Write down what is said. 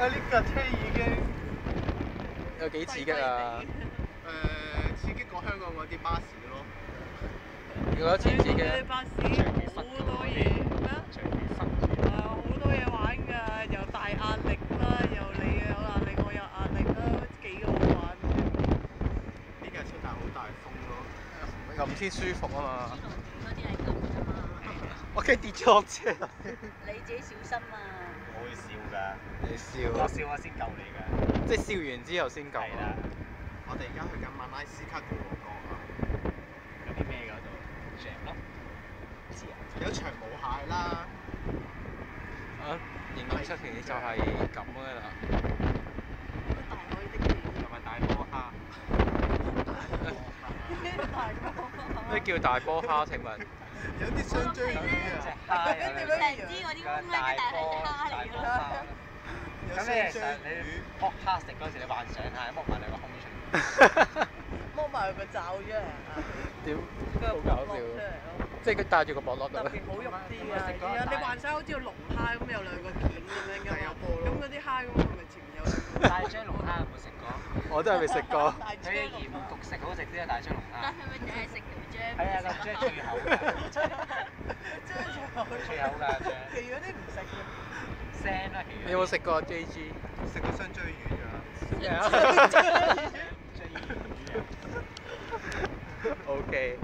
呢架車已經有幾刺激啊！刺激過香港嗰啲巴士咯。你覺得刺唔刺激啊？啲巴士好多嘢咩？好多嘢玩㗎，又大壓力啦，又你有壓力，我有壓力啦，幾好玩。呢架車但係好大風咯。咁先舒服啊嘛！嗰啲係咁㗎嘛。我驚跌咗落車啊！你自己小心啊！我會笑㗎。你笑我笑我先救你㗎。即係笑完之後先救。係啦。我哋而家去緊馬拉斯卡共和國啊。有啲咩嗰度？長咯。有長毛蟹啦。啊！形容出嚟就係咁㗎啦。大海的記憶。同埋大波蝦。咩叫大波蝦？請問？有啲雙追魚啊！成支嗰啲公咧，但係係蝦嚟㗎啦。有咁雙追你其實你魚。剝蝦食嗰時，你幻想下剝埋兩個胸出嚟，剝埋佢個罩出嚟啊！點？真係好搞笑。即係佢戴住個薄落度特別好肉啲啊！你幻想好似個龍蝦咁有兩個鉗咁樣㗎嘛，咁嗰啲蝦咁係咪前面有？大張龍蝦有冇食過？我真係未食過。佢鹽焗食好食啲啊！大張龍蝦。但係咪淨係食條醬？係啊，個張最厚㗎，最厚㗎張。其餘嗰啲唔食嘅。腥啦，其餘。你有冇食過 JG？食過雙追魚㗎。咩啊？OK。